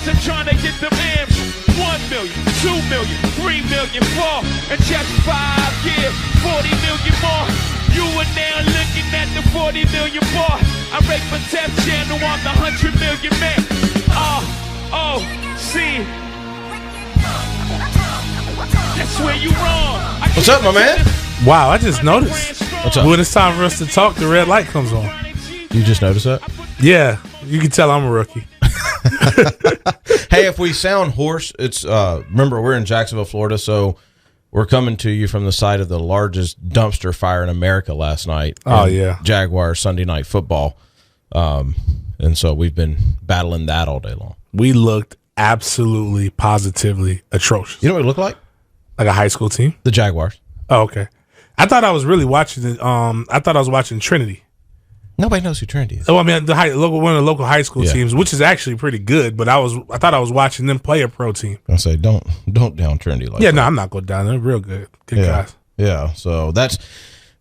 wasn't trying to get them M's. 1 million, 2 million, 3 million, 4. And just 5 years, 40 million more. You are now looking at the 40 million bar. I rate for Tef Channel on the 100 million man. R-O-C. That's where you wrong. What's up, my man? Wow, I just noticed. What's up? When it's time for us to talk, the red light comes on. You just noticed that? Yeah, you can tell I'm a rookie. Hey, if we sound hoarse, it's remember we're in Jacksonville, Florida, so we're coming to you from the site of the largest dumpster fire in America last night. Oh, yeah. Jaguars Sunday Night Football. And so we've been battling that all day long. We looked absolutely, positively atrocious. You know what we look like? Like a high school team? The Jaguars. Oh, okay. I thought I was really watching it. I thought I was watching Trinity. Nobody knows who Trinity is. Oh, I mean, one of the local high school teams, which is actually pretty good. But I thought I was watching them play a pro team. I say don't down Trinity like that. Yeah, no, I'm not going down. They're real good guys. Yeah, so that's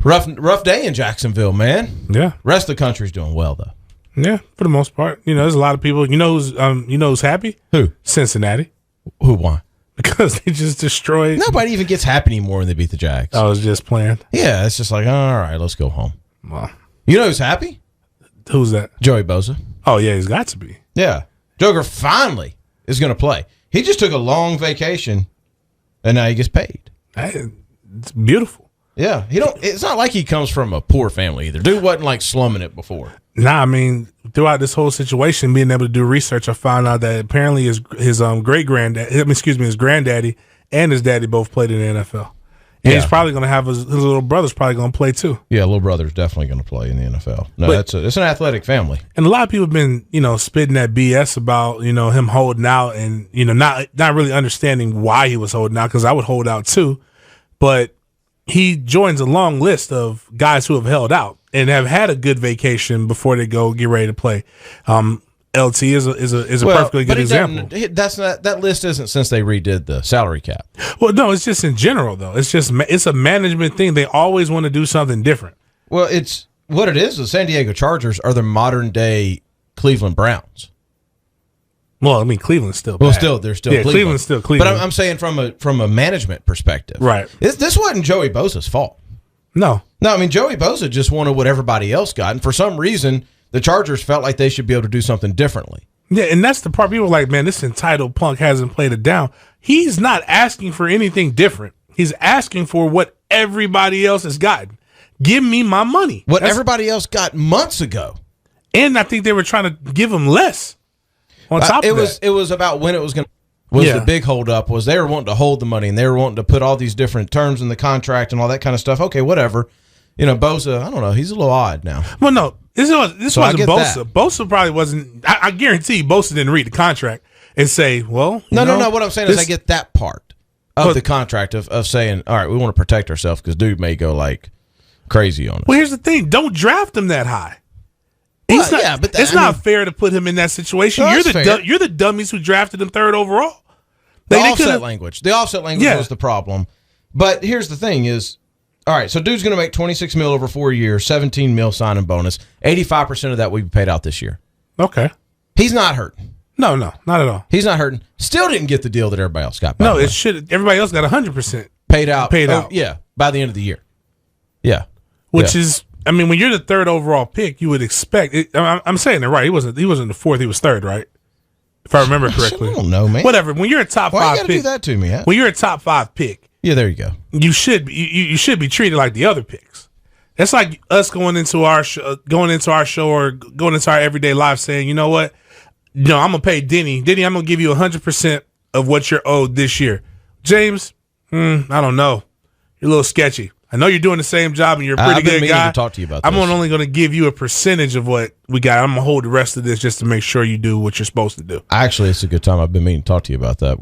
rough day in Jacksonville, man. Yeah, rest of the country's doing well though. Yeah, for the most part. You know, there's a lot of people. You know who's happy? Who? Cincinnati. Who won? Because they just destroyed. Nobody even gets happy anymore when they beat the Jags. I was just playing. Yeah, it's just like, all right, let's go home. Well, you know who's happy? Who's that? Joey Bosa. Oh, yeah, he's got to be. Yeah. Joker finally is going to play. He just took a long vacation, and now he gets paid. It's beautiful. Yeah. It's not like he comes from a poor family either. Dude wasn't like slumming it before. Nah, I mean, throughout this whole situation, being able to do research, I found out that apparently his granddaddy and his daddy both played in the NFL. And he's probably going to have his little brother's probably going to play too. Yeah, little brother's definitely going to play in the NFL. No, it's an athletic family. And a lot of people have been, spitting that BS about, him holding out and, not really understanding why he was holding out, because I would hold out too. But he joins a long list of guys who have held out and have had a good vacation before they go get ready to play. LT is a perfectly good example. That list isn't since they redid the salary cap. Well, no, it's just in general though. It's a management thing. They always want to do something different. Well, it's what it is. The San Diego Chargers are the modern day Cleveland Browns. Well, I mean, Cleveland's still bad. They're still Cleveland. Cleveland's still Cleveland. But I'm saying from a management perspective, right? This wasn't Joey Bosa's fault. No. I mean, Joey Bosa just wanted what everybody else got, and for some reason, the Chargers felt like they should be able to do something differently. Yeah, and that's the part people are like, man, this entitled punk hasn't played it down. He's not asking for anything different. He's asking for what everybody else has gotten. Give me my money. What everybody else got months ago. And I think they were trying to give him less. On top of that. It was about when it was going to. The big holdup was they were wanting to hold the money and they were wanting to put all these different terms in the contract and all that kind of stuff. Okay, whatever. Bosa, I don't know. He's a little odd now. Well, no, this wasn't Bosa. That. Bosa probably wasn't. I guarantee Bosa didn't read the contract and say, well, no. What I'm saying is I get that part of the contract of saying, all right, we want to protect ourselves because dude may go like crazy on us. Well, here's the thing. Don't draft him that high. It's not fair to put him in that situation. No, you're the dummies who drafted him third overall. The offset language was the problem. But here's the thing is, all right, so dude's going to make $26 million over 4 years, $17 million signing bonus. 85% of that will be paid out this year. Okay. He's not hurting. No, not at all. He's not hurting. Still didn't get the deal that everybody else got. No, it should. Everybody else got 100% paid out. Yeah, by the end of the year. Yeah. Which is, I mean, when you're the third overall pick, you would expect. I'm saying it right. He wasn't the fourth. He was third, right? If I remember correctly. I don't know, man. Whatever. When you're a top Why 5 you gotta pick, do that to me, huh? When you're a top 5 pick, yeah, there you go. You should be treated like the other picks. That's like us going into our show or going into our everyday life saying, you know what? No, I'm gonna pay Denny. Denny, I'm gonna give you 100% of what you're owed this year. James, I don't know. You're a little sketchy. I know you're doing the same job and you're a pretty good guy. To talk to you about I'm this. only going to give you a percentage of what we got. I'm going to hold the rest of this just to make sure you do what you're supposed to do. Actually, it's a good time. I've been meaning to talk to you about that.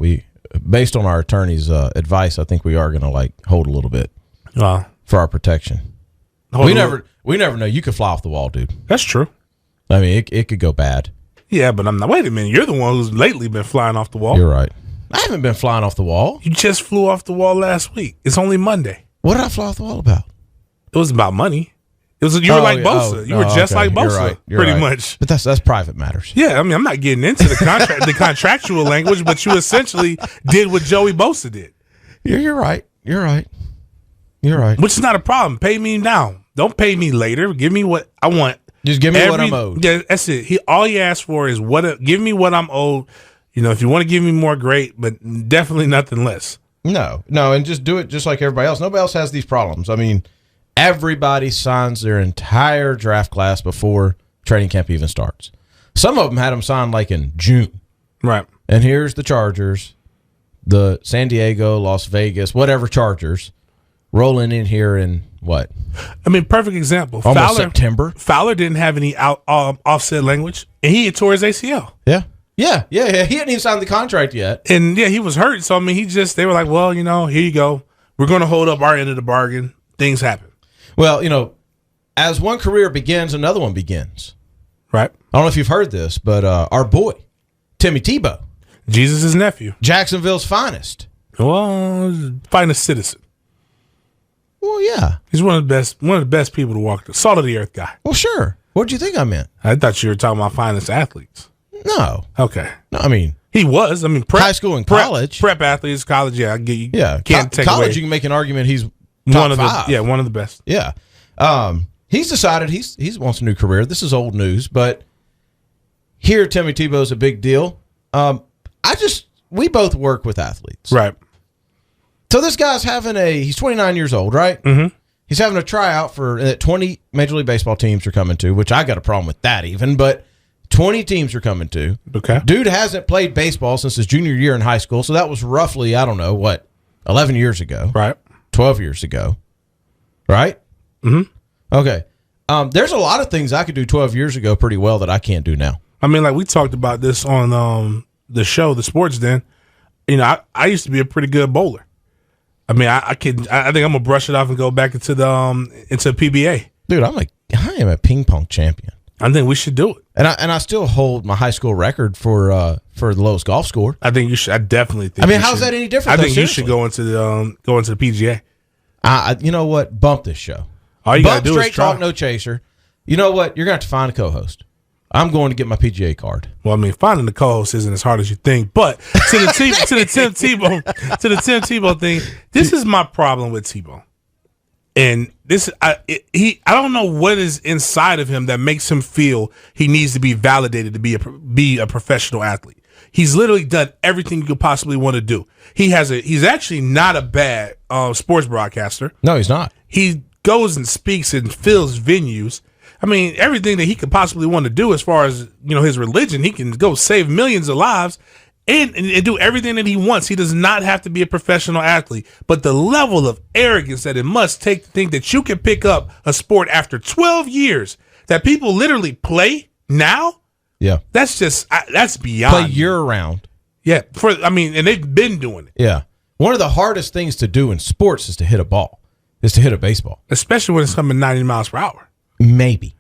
Based on our attorney's advice, I think we are going to hold a little bit for our protection. We never know. You could fly off the wall, dude. That's true. I mean, it could go bad. Yeah, but I'm not. Wait a minute. You're the one who's lately been flying off the wall. You're right. I haven't been flying off the wall. You just flew off the wall last week. It's only Monday. What did I fly off the wall about? It was about money. You were like Bosa. You were just like Bosa, pretty much. But that's private matters. Yeah, I mean, I'm not getting into the contractual language, but you essentially did what Joey Bosa did. You're right. You're right. Which is not a problem. Pay me now. Don't pay me later. Give me what I want. Just give me what I'm owed. Yeah, that's it. All he asked for is give me what I'm owed. If you want to give me more, great, but definitely nothing less. No, and just do it just like everybody else. Nobody else has these problems. I mean, everybody signs their entire draft class before training camp even starts. Some of them had them signed like in June. Right. And here's the Chargers, the San Diego, Las Vegas, whatever Chargers, rolling in here in what? I mean, perfect example. Almost September. Fowler didn't have any offset language, and he had tore his ACL. Yeah. He hadn't even signed the contract yet. And, he was hurt. So, I mean, they were like, well, here you go. We're going to hold up our end of the bargain. Things happen. Well, as one career begins, another one begins. Right. I don't know if you've heard this, but our boy, Timmy Tebow. Jesus' nephew. Jacksonville's finest. Well, finest citizen. Well, yeah. He's one of the best people to walk the salt of the earth guy. Well, sure. What did you think I meant? I thought you were talking about finest athletes. No. Okay. No, I mean, he was. I mean, high school and college. Prep athletes, college, yeah. I get you. Yeah. Can't take college, away. you can make an argument he's one of five. one of the best. Yeah. He's decided he wants a new career. This is old news, but here Timmy Tebow's a big deal. We both work with athletes. Right. So this guy's he's 29 years old, right? Mm-hmm. He's having a tryout for 20 Major League Baseball teams are coming to, which I got a problem with that even, but 20 teams are coming to. Okay. Dude hasn't played baseball since his junior year in high school, so that was roughly, 11 years ago. Right. 12 years ago. Right? Mm-hmm. Okay. There's a lot of things I could do 12 years ago pretty well that I can't do now. I mean, like we talked about this on the show, The Sports Den. I used to be a pretty good bowler. I mean, I think I'm gonna brush it off and go back into PBA. Dude, I am a ping pong champion. I think we should do it. And I still hold my high school record for the lowest golf score. I think you should. I definitely think. I mean, how's that any different? I think you should go into the PGA. You know what? Bump this show. All you gotta do straight is try. Talk, no chaser. You know what? You're gonna have to find a co-host. I'm going to get my PGA card. Well, I mean, finding the co-host isn't as hard as you think. But to the Tim Tebow thing, this is my problem with Tebow. And I don't know what is inside of him that makes him feel he needs to be validated to be a professional athlete. He's literally done everything you could possibly want to do. He's actually not a bad sports broadcaster. No, he's not. He goes and speaks and fills venues. I mean, everything that he could possibly want to do as far as, his religion, he can go save millions of lives and do everything that he wants. He does not have to be a professional athlete. But the level of arrogance that it must take to think that you can pick up a sport after 12 years that people literally play now, yeah, that's beyond. Play year-round. Yeah, and they've been doing it. Yeah. One of the hardest things to do in sports is to hit a ball, is to hit a baseball. Especially when it's coming 90 miles per hour. Maybe.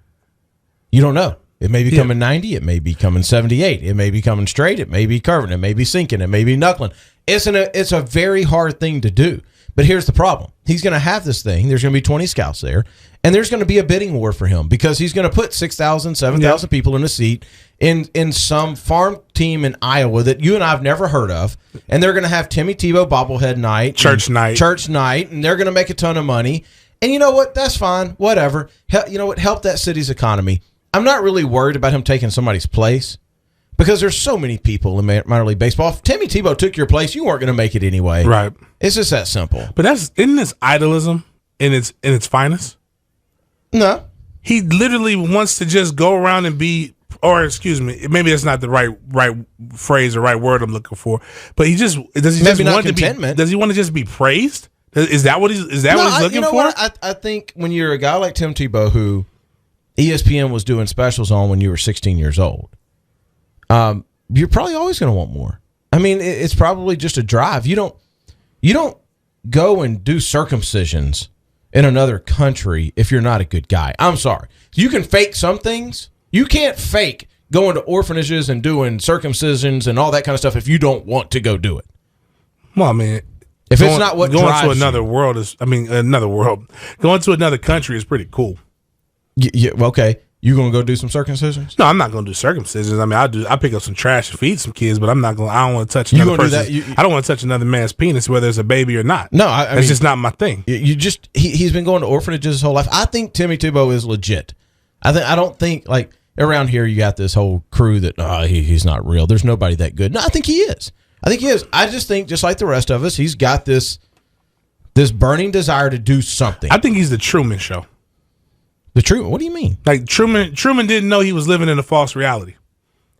You don't know. It may be coming 90. It may be coming 78. It may be coming straight. It may be curving. It may be sinking. It may be knuckling. It's a very hard thing to do. But here's the problem. He's going to have this thing. There's going to be 20 scouts there. And there's going to be a bidding war for him because he's going to put 6,000, 7,000 people in a seat in some farm team in Iowa that you and I have never heard of. And they're going to have Timmy Tebow bobblehead night. Church night. And they're going to make a ton of money. And you know what? That's fine. Whatever. You know what? Help that city's economy. I'm not really worried about him taking somebody's place because there's so many people in minor league baseball. If Timmy Tebow took your place, you weren't going to make it anyway. Right. It's just that simple. But isn't this idolism in its finest? No. He literally wants to just go around and be, or excuse me, maybe that's not the right phrase or right word I'm looking for. But does he want to just be praised? Is that what he's looking for? What? I think when you're a guy like Tim Tebow, who ESPN was doing specials on when you were 16 years old, you're probably always going to want more. I mean, it's probably just a drive. You don't go and do circumcisions in another country if you're not a good guy. I'm sorry. You can fake some things. You can't fake going to orphanages and doing circumcisions and all that kind of stuff if you don't want to go do it. Well, I mean, if it's not what going drives to another world is, going to another country is pretty cool. Okay. You gonna go do some circumcisions? No, I'm not gonna do circumcisions. I mean, I pick up some trash to feed some kids, but I'm not gonna. I don't want to touch another person. I don't want to touch another man's penis, whether it's a baby or not. No, I mean, just not my thing. He's been going to orphanages his whole life. I think Timmy Tebow is legit. I don't think like around here you got this whole crew that he's not real. There's nobody that good. No, I think he is. I just think just like the rest of us, he's got this burning desire to do something. I think he's the Truman Show. The Truman? What do you mean? Like Truman didn't know he was living in a false reality.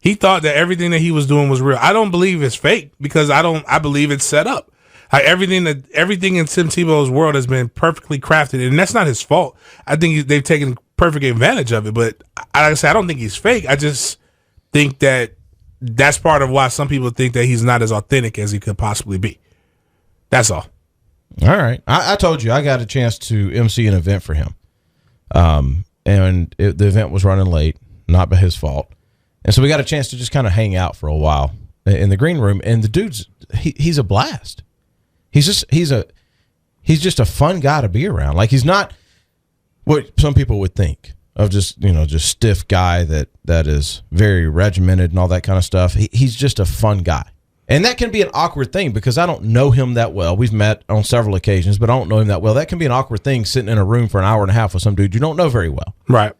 He thought that everything that he was doing was real. I don't believe it's fake because I believe it's set up. Like everything in Tim Tebow's world has been perfectly crafted, and that's not his fault. I think they've taken perfect advantage of it. But like I said, I don't think he's fake. I just think that's part of why some people think that he's not as authentic as he could possibly be. That's all. All right. I told you I got a chance to MC an event for him. The event was running late, not by his fault. And so we got a chance to just kind of hang out for a while in the green room. And the dude's, he's a blast. He's just a fun guy to be around. Like he's not what some people would think of just stiff guy that is very regimented and all that kind of stuff. He's just a fun guy. And that can be an awkward thing because I don't know him that well. We've met on several occasions, but I don't know him that well. That can be an awkward thing sitting in a room for an hour and a half with some dude you don't know very well. Right.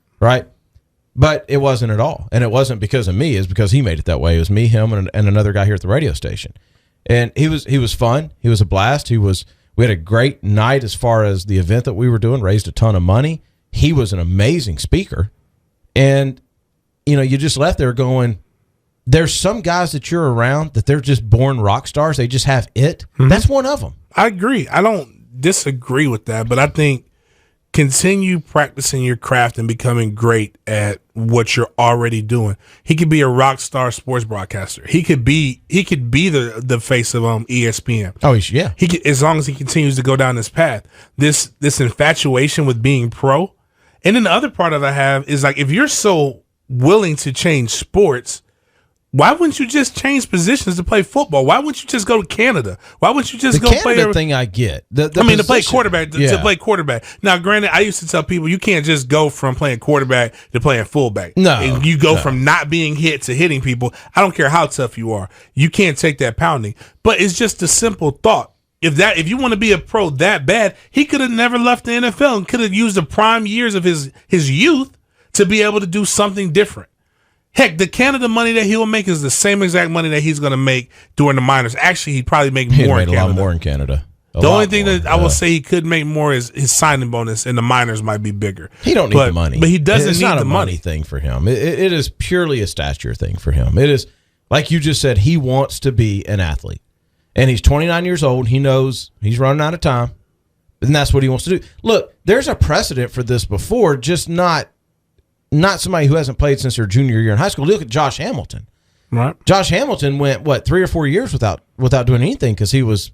But it wasn't at all. And it wasn't because of me. It's because he made it that way. It was me, him, and another guy here at the radio station. And he was fun. He was a blast. We had a great night as far as the event that we were doing, raised a ton of money. He was an amazing speaker. And, you just left there going, there's some guys that you're around that they're just born rock stars. They just have it. Mm-hmm. That's one of them. I agree. I don't disagree with that, but I think continue practicing your craft and becoming great at what you're already doing. He could be a rock star sports broadcaster. He could be the face of ESPN. Oh, yeah. He could, as long as he continues to go down this path. This infatuation with being pro. And then the other part of I have is like if you're so willing to change sports, why wouldn't you just change positions to play football? Why wouldn't you just go to Canada? Why wouldn't you just go play? The Canada thing I get. To play quarterback. To play quarterback. Now, granted, I used to tell people you can't just go from playing quarterback to playing fullback. No. You go from not being hit to hitting people. I don't care how tough you are. You can't take that pounding. But it's just a simple thought. If you want to be a pro that bad, he could have never left the NFL and could have used the prime years of his youth to be able to do something different. Heck, the Canada money that he'll make is the same exact money that he's going to make during the minors. Actually, he'd probably make more in Canada. A lot more in Canada. The only thing that I will say he could make more is his signing bonus, and the minors might be bigger. He don't need the money. But he doesn't need the money. It's not a money thing for him. It is purely a stature thing for him. It is, like you just said, he wants to be an athlete. And he's 29 years old. He knows he's running out of time, and that's what he wants to do. Look, there's a precedent for this before, just not somebody who hasn't played since their junior year in high school. Look at Josh Hamilton. Right. Josh Hamilton went, 3 or 4 years without doing anything because he was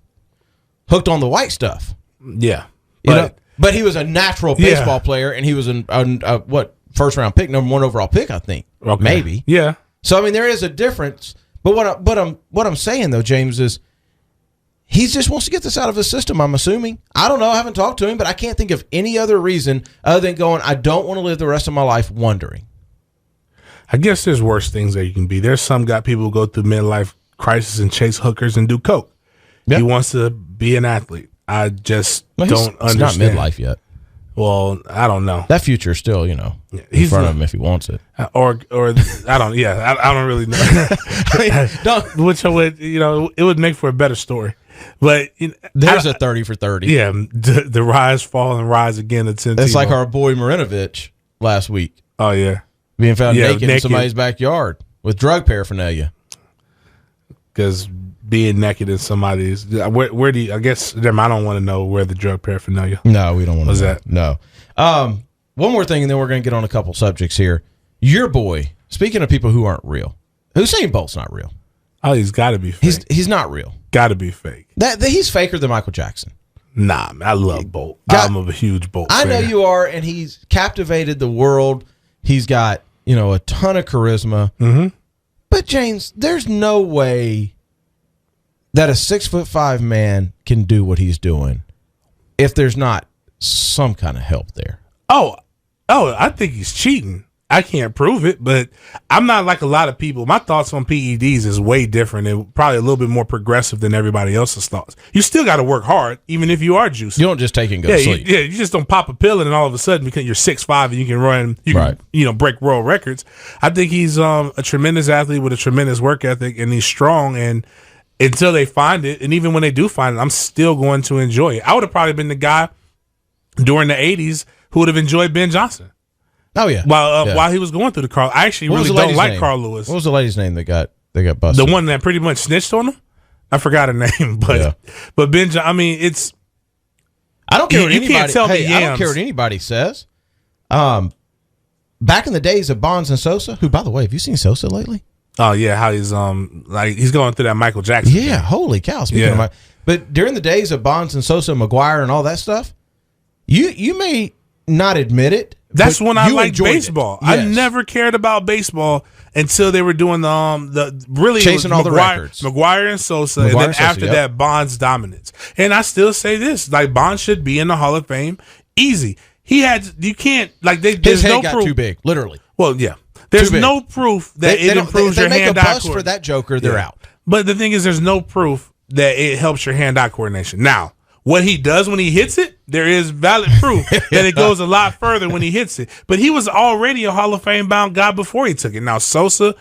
hooked on the white stuff. Yeah. But he was a natural baseball player, and he was a first-round pick, number 1 overall pick, I think. Okay. Maybe. Yeah. So, I mean, there is a difference. But what I'm saying, though, James, is he just wants to get this out of his system, I'm assuming. I don't know. I haven't talked to him, but I can't think of any other reason other than going, I don't want to live the rest of my life wondering. I guess there's worse things that you can be. There's some people who go through midlife crisis and chase hookers and do coke. Yep. He wants to be an athlete. I just don't understand. It's not midlife yet. Well, I don't know. That future is still, in front of him if he wants it. Or I don't. Yeah, I don't really know. Which it would make for a better story. But there's a 30 for 30. Yeah, the rise, fall, and rise again. It's like our boy Marinovich last week. Oh yeah, being found naked in somebody's backyard with drug paraphernalia. Because being naked in somebody's where do you? I guess I don't want to know where the drug paraphernalia. No, we don't want to. Was that no? One more thing, and then we're going to get on a couple subjects here. Your boy. Speaking of people who aren't real, Usain Bolt's not real. Oh, he's got to be fake. He's not real. Got to be fake. He's faker than Michael Jackson. Nah, man, I love Bolt. I'm a huge Bolt fan. I know you are, and he's captivated the world. He's got a ton of charisma. Mm-hmm. But James, there's no way that a 6'5" man can do what he's doing if there's not some kind of help there. Oh, Oh, I think he's cheating. I can't prove it, but I'm not like a lot of people. My thoughts on PEDs is way different and probably a little bit more progressive than everybody else's thoughts. You still got to work hard, even if you are juicing. You don't just take it and go to sleep. You just don't pop a pill and then all of a sudden because you're 6'5" and you can run, can break world records. I think he's a tremendous athlete with a tremendous work ethic, and he's strong. And until they find it, and even when they do find it, I'm still going to enjoy it. I would have probably been the guy during the 80s who would have enjoyed Ben Johnson. Oh yeah. While he was going through the Carl, I actually really don't like name? Carl Lewis. What was the lady's name that got busted? The one that pretty much snitched on him. I forgot her name, but Ben. I mean, it's. I don't care what anybody. Can't tell me I don't care what anybody says. Back in the days of Bonds and Sosa, who, by the way, have you seen Sosa lately? Oh yeah, how he's he's going through that Michael Jackson. Yeah, thing. Holy cow! Speaking of but during the days of Bonds and Sosa, McGuire, and all that stuff, you may not admit it. That's when I liked baseball. Yes. I never cared about baseball until they were doing the really chasing all the records. McGuire and Sosa, and then after that, Bonds' dominance. And I still say this: like Bonds should be in the Hall of Fame. Easy. You can't His head got too big, literally. Well, yeah. There's no proof that it improves your hand-eye coordination. They make a bust for that joker, they're out. But the thing is, there's no proof that it helps your hand-eye coordination. Now, what he does when he hits it, there is valid proof that it goes a lot further when he hits it. But he was already a Hall of Fame bound guy before he took it. Now, Sosa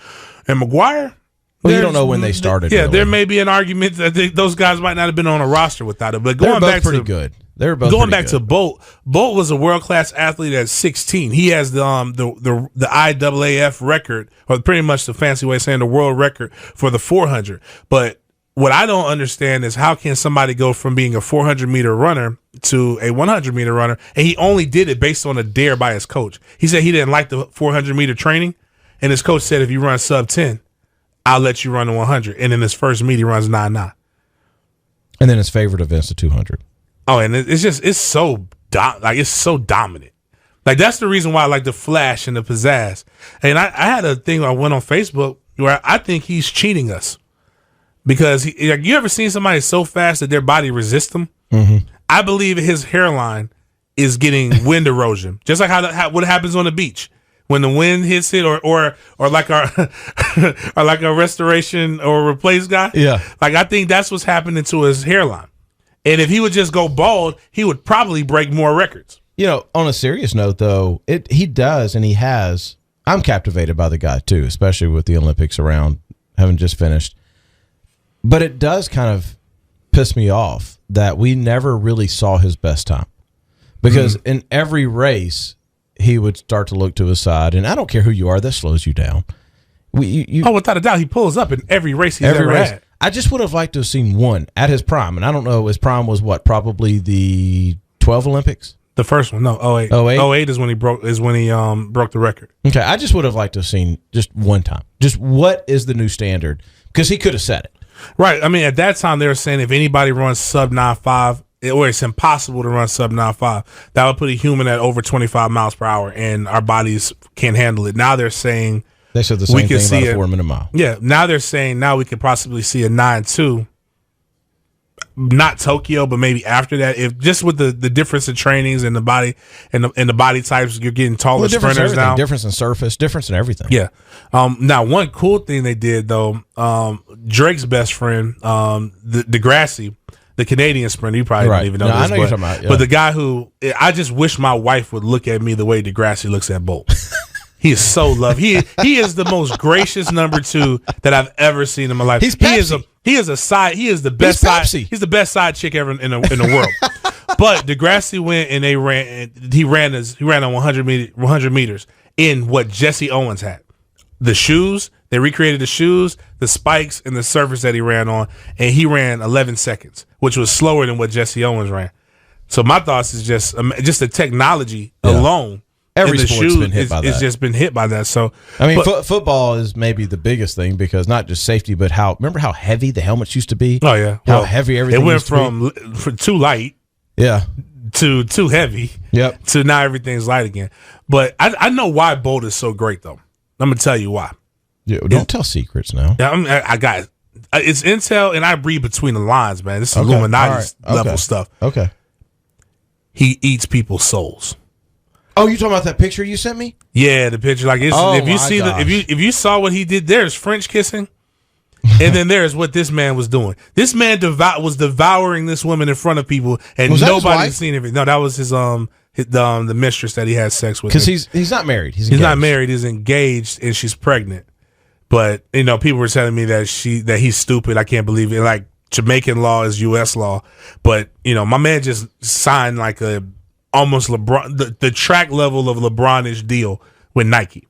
and McGuire. Well, you don't know when they started. Yeah, there may be an argument that those guys might not have been on a roster without it. But going back pretty good. They're both going back to Bolt. Bolt was a world class athlete at 16. He has the IAAF record, or pretty much the fancy way of saying the world record for the 400. But what I don't understand is how can somebody go from being a 400-meter runner to a 100-meter runner, and he only did it based on a dare by his coach. He said he didn't like the 400-meter training, and his coach said if you run sub 10, I'll let you run the 100. And in his first meet, he runs 9.9. And then his favorite event's the 200. Oh, and it's so dominant. Like that's the reason why I like the flash and the pizzazz. And I had a thing I went on Facebook where I think he's cheating us because you ever seen somebody so fast that their body resists them? Mm-hmm. I believe his hairline is getting wind erosion, just like how what happens on the beach when the wind hits it, or like our or like a restoration or replace guy. Yeah, like I think that's what's happening to his hairline. And if he would just go bald, he would probably break more records. You know, on a serious note, though, he does, and he has. I'm captivated by the guy, too, especially with the Olympics around, having just finished. But it does kind of piss me off that we never really saw his best time. Because in every race, he would start to look to his side, and I don't care who you are, that slows you down. Without a doubt, he pulls up in every race he's ever had. I just would have liked to have seen one at his prime, and I don't know, his prime was what, probably the 12 Olympics? The first one, no, 08. 08 is when he broke the record. Okay, I just would have liked to have seen just one time. Just what is the new standard? Because he could have said it. Right. I mean, at that time, they were saying if anybody runs sub 9.5, or it's impossible to run sub 9.5, that would put a human at over 25 miles per hour, and our bodies can't handle it. Now they're saying they said the same thing about a 4 minute mile. Yeah. Now they're saying we could possibly see a 9.2. Not Tokyo, but maybe after that. If just with the difference in trainings and the body and the body types, you're getting taller sprinters now. Difference in surface, difference in everything. Yeah. Now one cool thing they did though, Drake's best friend, the Degrassi, the Canadian sprinter, you probably don't even know this. I know you're talking about. Yeah. But the guy who I just wish my wife would look at me the way Degrassi looks at Bolt. He is so loved. He is the most gracious number 2 that I've ever seen in my life. He's Pepsi. He is the best side chick ever in the world. But Degrassi went and he ran on 100 meters in what Jesse Owens had. The shoes, they recreated the shoes, the spikes, and the surface that he ran on, and he ran 11 seconds, which was slower than what Jesse Owens ran. So my thoughts is just the technology alone. Every sport's been hit by that. It's just been hit by that. So I mean, football is maybe the biggest thing because not just safety, but remember how heavy the helmets used to be? Oh yeah, how heavy everything. It went from too light, to too heavy, to now everything's light again. But I know why Bolt is so great though. I'm gonna tell you why. Yeah, don't tell secrets now. I got it. It's intel, and I read between the lines, man. This is Illuminati level stuff. Okay. He eats people's souls. Oh, you talking about that picture you sent me? Yeah, the picture. Like if you see if you saw what he did, there's French kissing, and then there's what this man was doing. This man was devouring this woman in front of people, and nobody's seen everything. No, that was the mistress that he had sex with. Because he's not married. He's not married. He's engaged, and she's pregnant. But people were telling me that he's stupid. I can't believe it. Like Jamaican law is U.S. law, but my man just signed like a almost LeBron, the track level of LeBron-ish deal with Nike.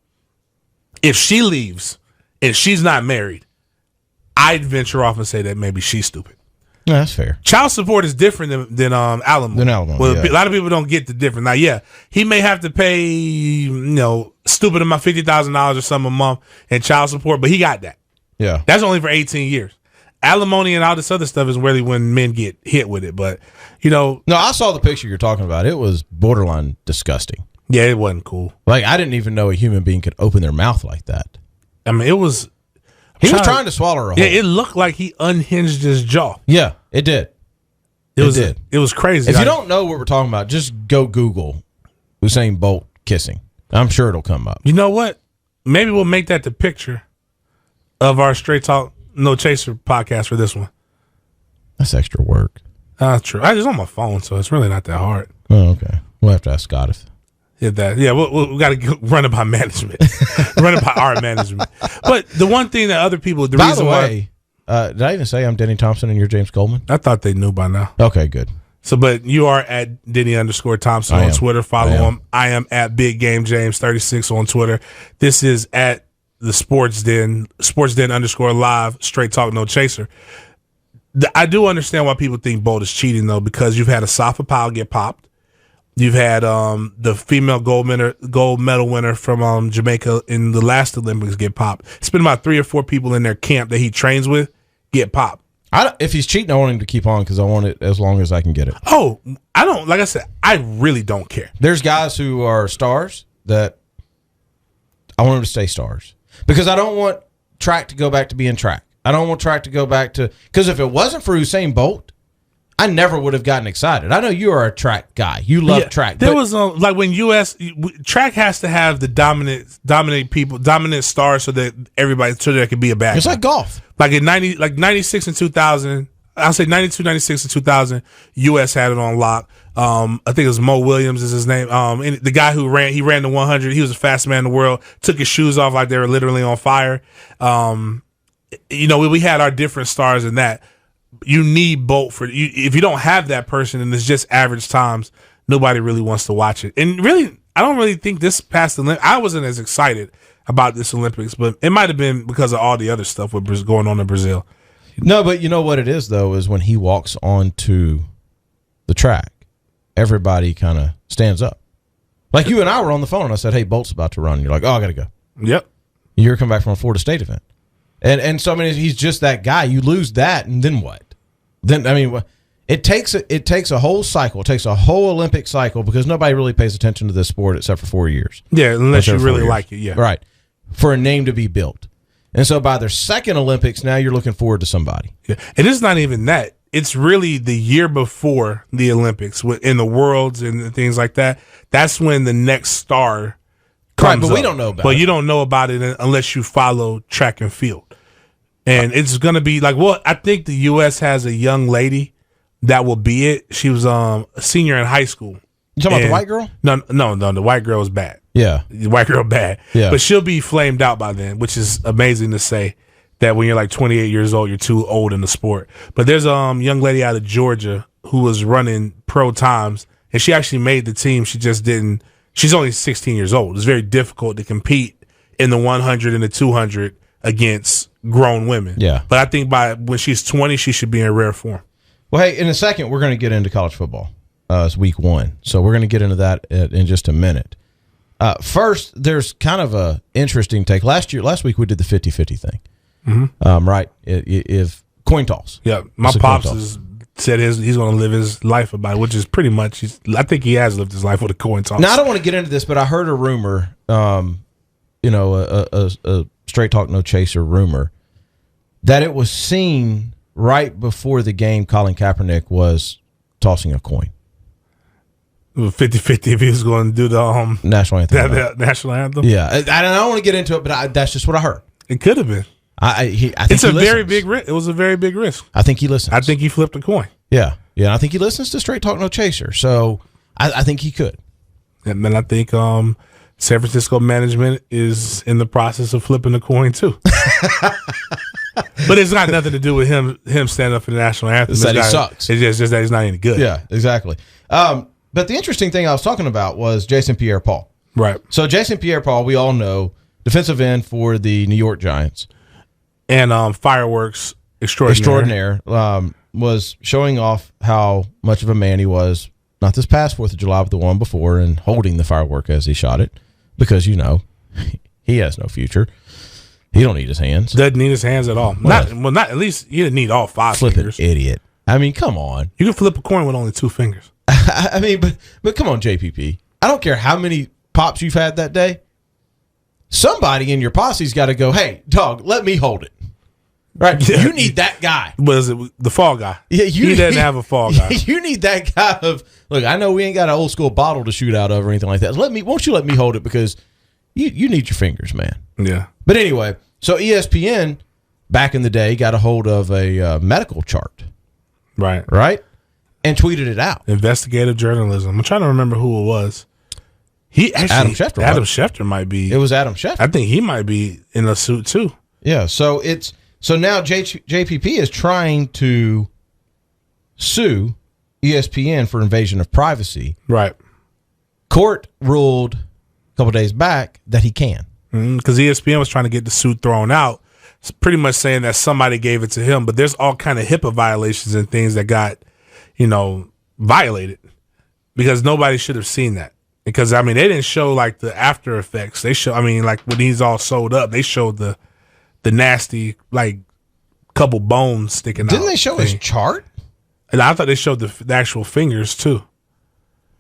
If she leaves and she's not married, I'd venture off and say that maybe she's stupid. No, that's fair. Child support is different than alimony. Well, a lot of people don't get the difference. Now, yeah, he may have to pay, stupid amount, $50,000 or something a month in child support, but he got that. Yeah, that's only for 18 years. Alimony and all this other stuff is really when men get hit with it. But no, I saw the picture you're talking about. It was borderline disgusting. Yeah, it wasn't cool. Like I didn't even know a human being could open their mouth like that. I mean, it was. He was trying to swallow her whole. Yeah, it looked like he unhinged his jaw. Yeah, it did. It was crazy. If you don't know what we're talking about, just go Google Usain Bolt kissing. I'm sure it'll come up. You know what? Maybe we'll make that the picture of our Straight Talk No Chaser podcast for this one. That's extra work. True. I just on my phone, so it's really not that hard. Oh, okay. We'll have to ask Scott if. Yeah, we got to run it by management, run it by our management. But the one thing that other people, by the way, did I even say I'm Denny Thompson and you're James Coleman? I thought they knew by now. Okay, good. So, but you are at Denny_Thompson on Twitter. Follow him. I am at Big Game James 36 on Twitter. This is at the Sports Den _live. Straight Talk No Chaser. I do understand why people think Bolt is cheating though, because you've had a Safa Powell get popped. You've had the female gold medal winner from Jamaica in the last Olympics get popped. It's been about 3 or 4 people in their camp that he trains with get popped. If he's cheating, I want him to keep on because I want it as long as I can get it. Oh, I don't. Like I said, I really don't care. There's guys who are stars that I want them to stay stars because I don't want track to go back to being track. I don't want track to go back to because if it wasn't for Usain Bolt, I never would have gotten excited. I know you are a track guy. You love track. There was like when track has to have the dominant stars so that there could be a bad. It's like golf. Like in 96 and 2000, I'll say 92, 96 and 2000, US had it on lock. I think it was Mo Williams is his name. And the guy who ran the 100. He was the fastest man in the world. Took his shoes off like they were literally on fire. We had our different stars in that. You need Bolt for you. If you don't have that person and it's just average times, nobody really wants to watch it. And really, I don't really think this past the Olympics. I wasn't as excited about this Olympics, but it might have been because of all the other stuff with going on in Brazil. No, but you know what it is though is when he walks onto the track, everybody kind of stands up. Like you and I were on the phone. And I said, "Hey, Bolt's about to run." You're like, "Oh, I gotta go." Yep. You're coming back from a Florida State event, and so I mean, he's just that guy. You lose that, and then what? Then I mean, it takes a whole cycle. It takes a whole Olympic cycle because nobody really pays attention to this sport except for 4 years. Yeah, unless you really like it. Yeah, right. For a name to be built, and so by their second Olympics, now you're looking forward to somebody. Yeah, and it's not even that. It's really the year before the Olympics in the Worlds and things like that. That's when the next star comes but up. we don't know about it. But you don't know about it unless you follow track and field. And it's going to be like, I think the U.S. has a young lady that will be it. She was a senior in high school. You talking about the white girl? No, the white girl is bad. Yeah. The white girl bad. Yeah. But she'll be flamed out by then, which is amazing to say that when you're like 28 years old, you're too old in the sport. But there's a young lady out of Georgia who was running pro times, and she actually made the team. She just didn't. She's only 16 years old. It's very difficult to compete in the 100 and the 200 against grown women. Yeah. But I think by when she's 20, she should be in rare form. Well, hey, in a second, we're going to get into college football. It's week 1. So we're going to get into that in just a minute. First, there's kind of a interesting take. Last week, we did the 50-50 thing. Mm-hmm. Right? If coin toss. Yeah. My pops said he's going to live his life about it, which is pretty much, I think he has lived his life with a coin toss. Now, I don't want to get into this, but I heard a rumor, a Straight Talk No Chaser rumor, that it was seen right before the game Colin Kaepernick was tossing a coin. 50-50 if he was going to do the national anthem. the national anthem. Yeah, I don't want to get into it, but that's just what I heard. It could have been. I think it's a very big risk. It was a very big risk. I think he listens. I think he flipped a coin. Yeah. I think he listens to Straight Talk No Chaser. So I think he could. And then I think San Francisco management is in the process of flipping the coin too. But it's got nothing to do with him standing up for the national anthem. It's that he sucks. It's just that he's not any good. Yeah, exactly. But the interesting thing I was talking about was Jason Pierre-Paul. Right. So Jason Pierre-Paul, we all know, defensive end for the New York Giants. And fireworks extraordinaire. Was showing off how much of a man he was, not this past 4th of July, but the one before, and holding the firework as he shot it. Because, he has no future. He don't need his hands. Doesn't need his hands at all. Not at least he didn't need all 5 fingers. Flippin' idiot. I mean, come on. You can flip a coin with only 2 fingers. I mean, but come on, JPP. I don't care how many pops you've had that day. Somebody in your posse's got to go, hey, dog, let me hold it. Right? Yeah. You need that guy. Was it the fall guy? Yeah, he doesn't have a fall guy. You need that guy of, look, I know we ain't got an old school bottle to shoot out of or anything like that. Won't you let me hold it, because you need your fingers, man. Yeah. But anyway, so ESPN back in the day got a hold of a medical chart. Right? And tweeted it out. Investigative journalism. I'm trying to remember who it was. Adam Schefter. Adam Schefter might be. It was Adam Schefter. I think he might be in a suit too. Yeah. So now JPP is trying to sue ESPN for invasion of privacy. Right. Court ruled a couple days back that he can. Because ESPN was trying to get the suit thrown out. It's pretty much saying that somebody gave it to him, but there's all kind of HIPAA violations and things that got, violated because nobody should have seen that. Because, they didn't show, like, the after effects. They show, like, when he's all sewed up, they showed the nasty, like, couple bones sticking out. Didn't they show his chart? And I thought they showed the actual fingers, too.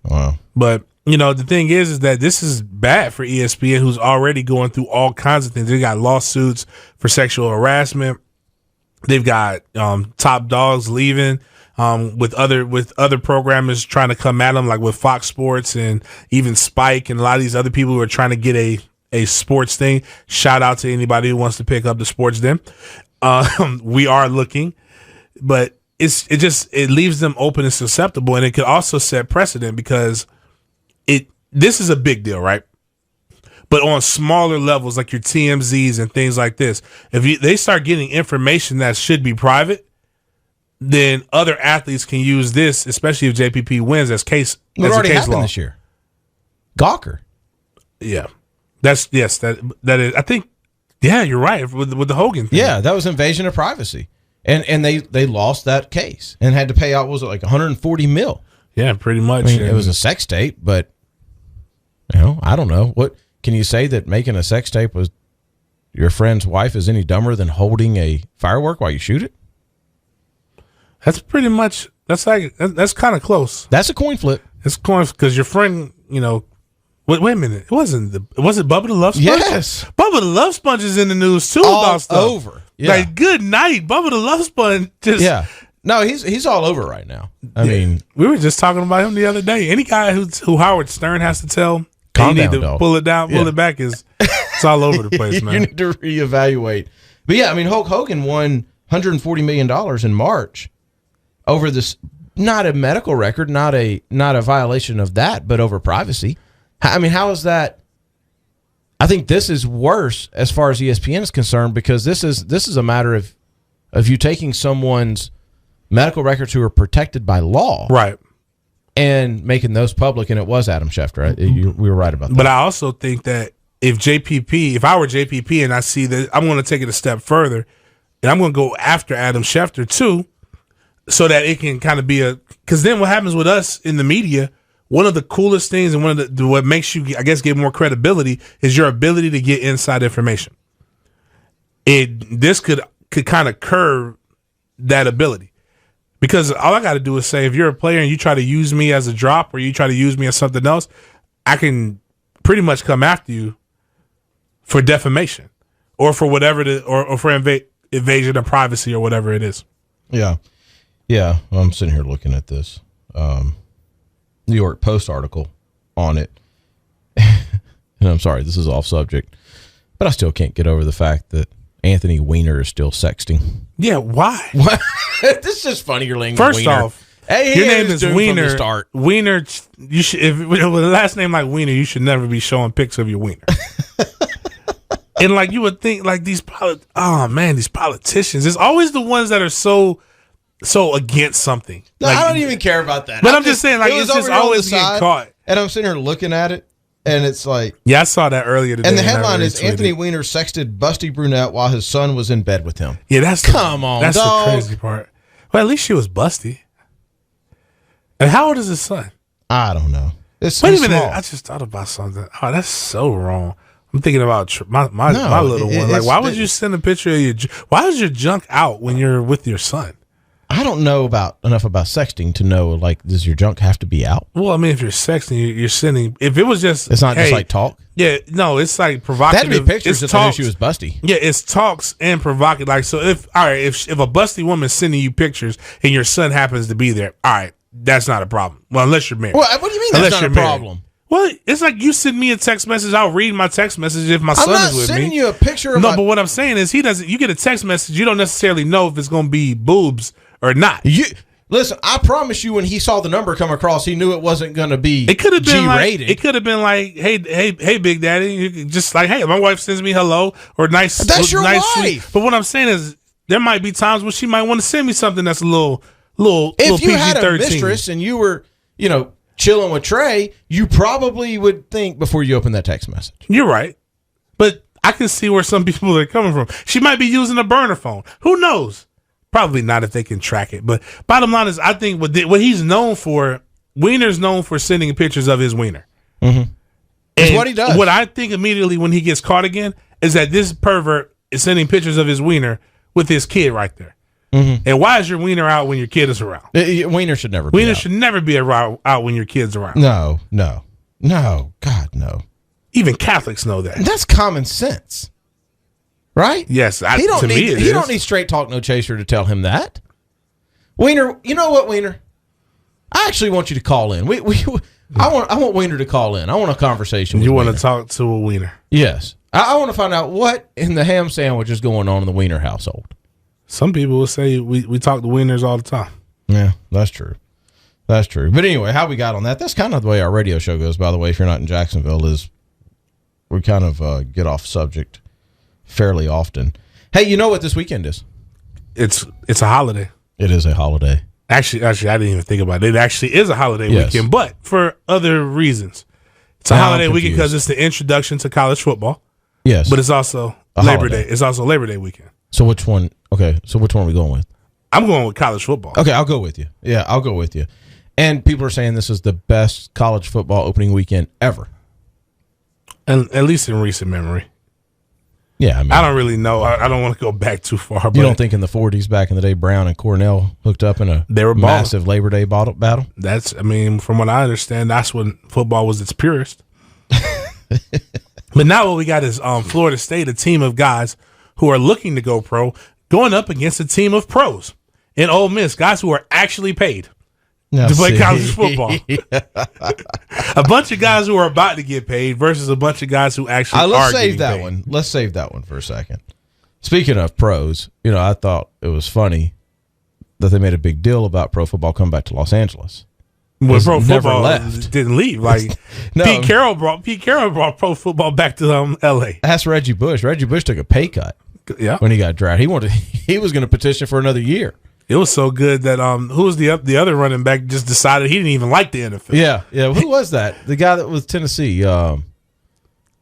Wow. But, the thing is that this is bad for ESPN, who's already going through all kinds of things. They got lawsuits for sexual harassment. They've got top dogs leaving. With other programmers trying to come at them, like with Fox Sports and even Spike and a lot of these other people who are trying to get a sports thing. Shout out to anybody who wants to pick up the Sports Den. We are looking, but it leaves them open and susceptible, and it could also set precedent because this is a big deal, right? But on smaller levels, like your TMZs and things like this, if they start getting information that should be private, then other athletes can use this, especially if JPP wins as case. It already happened this year. Gawker. Yeah, that is. I think. Yeah, you're right with the Hogan thing. Yeah, that was invasion of privacy, and they lost that case and had to pay out. What was it, like $140 million? Yeah, pretty much. It was a sex tape, but I don't know. What can you say that making a sex tape was your friend's wife is any dumber than holding a firework while you shoot it? That's pretty much. That's kind of close. That's a coin flip. It's coin because your friend, Wait a minute. Was it Bubba the Love Sponge? Yes. Bubba the Love Sponge is in the news too all about stuff. Over. Yeah. Like, good night, Bubba the Love Sponge. Yeah. No, he's all over right now. I mean, we were just talking about him the other day. Any guy who Howard Stern has to tell, calm you down, need to dog. pull it down, pull it back it's all over the place, man. You need to reevaluate. But yeah, Hulk Hogan won $140 million in March over this, not a medical record, not a violation of that, but over privacy. How is that? I think this is worse as far as ESPN is concerned, because this is a matter of you taking someone's medical records who are protected by law, right, and making those public. And it was Adam Schefter. We were right about that. But I also think that if I were JPP and I see that, I'm going to take it a step further, and I'm going to go after Adam Schefter too, so that it can kind of be because then what happens with us in the media, one of the coolest things and one of what makes you, I guess, get more credibility is your ability to get inside information. This could kind of curb that ability, because all I got to do is say, if you're a player and you try to use me as a drop or you try to use me as something else, I can pretty much come after you for defamation or for whatever or for invasion of privacy or whatever it is. Yeah. Yeah, well, I'm sitting here looking at this. New York Post article on it. And I'm sorry, this is off subject, but I still can't get over the fact that Anthony Weiner is still sexting. Yeah, why? What? This is just funny. You're laying First Weiner. off, Hey, your name is Weiner. Start. Weiner, you should, if with a last name like Weiner, you should never be showing pics of your wiener. And like you would think, like these politicians, it's always the ones that are so against something. No, like, I don't even care about that. But I'm just saying, like it it's just always getting caught. And I'm sitting here looking at it, and it's like, yeah, I saw that earlier today. and the headline is Anthony Weiner sexted busty brunette while his son was in bed with him. Yeah, that's dog. the crazy part. Well, at least she was busty. And how old is his son? I don't know. Wait a minute, I just thought about something. Oh, that's so wrong. I'm thinking about my little one. Like, why would you send a picture of your? Why is your junk out when you're with your son? I don't know enough about sexting to know, like, does your junk have to be out? Well, I mean, if you're sexting, you're sending. If it was just, it's not just like talk. Yeah, no, it's like provocative. That'd be pictures if I knew she was busty. Yeah, it's talks and provocative. Like, so if a busty woman's sending you pictures and your son happens to be there, all right, that's not a problem. Well, unless you're married. Well, what do you mean that's not a problem? Well, it's like you send me a text message. I'll read my text message if my son is with me. I'm not sending you a picture of but what I'm saying is he doesn't. You get a text message, you don't necessarily know if it's going to be boobs or not. Listen, I promise you, when he saw the number come across, he knew it wasn't going to be It could have been G-rated. It could have been like, hey, Big Daddy. You could just like, hey, my wife sends me hello or nice. That's your nice wife. Sweet. But what I'm saying is, there might be times when she might want to send me something that's a little if you PG-13. had a mistress and you were, chilling with Trey, you probably would think before you open that text message. You're right. But I can see where some people are coming from. She might be using a burner phone. Who knows? Probably not if they can track it. But bottom line is, I think what he's known for, Weiner's known for sending pictures of his wiener. Mm-hmm. It's what he does. What I think immediately when he gets caught again is that this pervert is sending pictures of his wiener with his kid right there. Mm-hmm. And why is your wiener out when your kid is around? Wiener should never be Wiener out. should never be out when your kid's around. No. God, no. Even Catholics know that. That's common sense. Right? Yes. He don't need straight talk, no chaser to tell him that. Wiener, you know what, Wiener? I actually want you to call in. I want Wiener to call in. I want a conversation with you Wiener. Want to talk to a Wiener? Yes. I want to find out what in the ham sandwich is going on in the Wiener household. Some people will say we talk to Wieners all the time. Yeah, that's true. That's true. But anyway, how we got on that, that's kind of the way our radio show goes, by the way, if you're not in Jacksonville, is we kind of get off subject fairly often. Hey, you know what this weekend is? It's a holiday. It is a holiday. Actually, I didn't even think about it. It actually is a holiday weekend, but for other reasons. It's a holiday weekend because it's the introduction to college football. Yes. But it's also Labor Day. It's also Labor Day weekend. So which one? Okay, so which one are we going with? I'm going with college football. Okay, I'll go with you. Yeah, I'll go with you. And people are saying this is the best college football opening weekend ever. And at least in recent memory. Yeah, I don't really know. I don't want to go back too far. But you don't think in the 40s, back in the day, Brown and Cornell hooked up in a massive Labor Day battle? From what I understand, that's when football was its purest. But now what we got is Florida State, a team of guys who are looking to go pro, going up against a team of pros in Ole Miss, guys who are actually paid to play college football. A bunch of guys who are about to get paid versus a bunch of guys who actually are getting paid. Let's save that one for a second. Speaking of pros, I thought it was funny that they made a big deal about pro football coming back to Los Angeles. Well, pro football left. Didn't leave. Like no. Pete Carroll brought pro football back to L.A. Ask Reggie Bush. Reggie Bush took a pay cut. Yeah, when he got drafted, he was going to petition for another year. It was so good that who was the other running back just decided he didn't even like the NFL. Yeah. Who was that? The guy that was Tennessee. It'll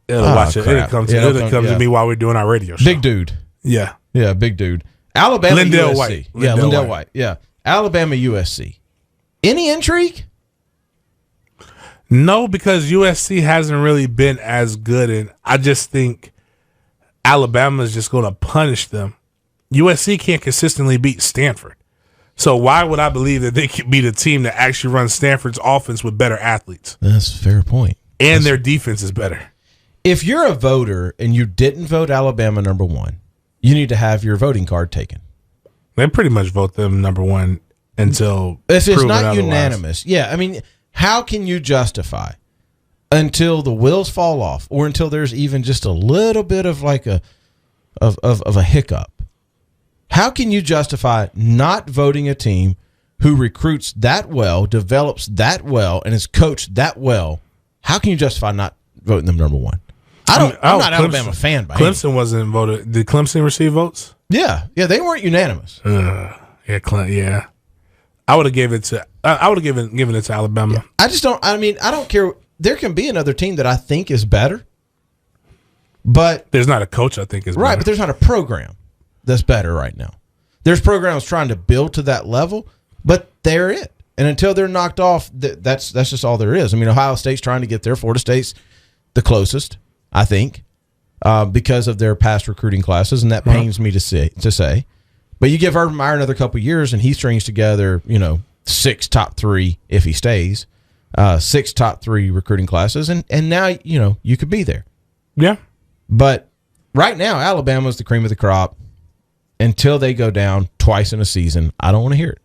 come to me while we're doing our radio show. Big dude. Yeah, big dude. Alabama, Lindell USC. White. Lindell White. Yeah, Alabama, USC. Any intrigue? No, because USC hasn't really been as good, and I just think Alabama is just going to punish them. USC can't consistently beat Stanford. So why would I believe that they could beat a team that actually runs Stanford's offense with better athletes? That's a fair point. And their defense is better. If you're a voter and you didn't vote Alabama number one, you need to have your voting card taken. They pretty much vote them number one until if it's not otherwise. Unanimous. Yeah, I mean, how can you justify until the wheels fall off or until there's even just a little bit of like a hiccup? How can you justify not voting a team who recruits that well, develops that well, and is coached that well? How can you justify not voting them number one? I'm not an Alabama fan by Clemson wasn't voted. Did Clemson receive votes? Yeah, they weren't unanimous. Yeah. I would have given it to Alabama. Yeah. I don't care. There can be another team that I think is better, but there's not a coach I think is right. better. But there's not a program that's better right now. There's programs trying to build to that level, but they're it. And until they're knocked off, that's just all there is. I mean, Ohio State's trying to get there. Florida State's the closest, I think, because of their past recruiting classes, and that pains me to say. But you give Urban Meyer another couple of years, and he strings together, 6 top 3 if he stays, 6 top 3 recruiting classes, and now you could be there. Yeah. But right now, Alabama's the cream of the crop. Until they go down twice in a season, I don't want to hear it.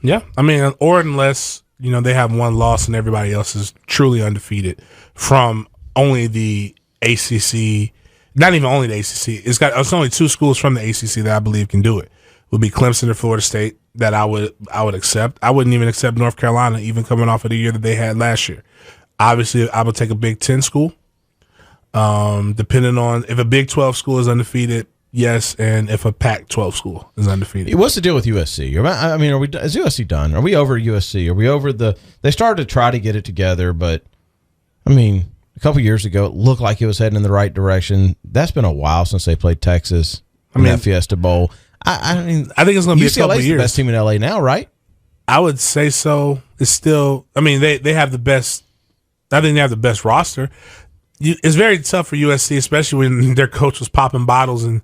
Yeah, I mean, or unless they have one loss and everybody else is truly undefeated from only the ACC. Not even only the ACC. It's only 2 schools from the ACC that I believe can do it. Would be Clemson or Florida State that I would accept. I wouldn't even accept North Carolina, even coming off of the year that they had last year. Obviously, I would take a Big 10 school. Depending on if a Big 12 school is undefeated, yes, and if a Pac-12 school is undefeated. What's the deal with USC? I mean, is USC done? Are we over USC? Are we over they started to try to get it together, but I mean, a couple years ago, it looked like it was heading in the right direction. That's been a while since they played Texas in that Fiesta Bowl. I think it's going to be a couple UCLA's years. The best team in LA now, right? I would say so. It's still, they have the best. I think they have the best roster. It's very tough for USC, especially when their coach was popping bottles and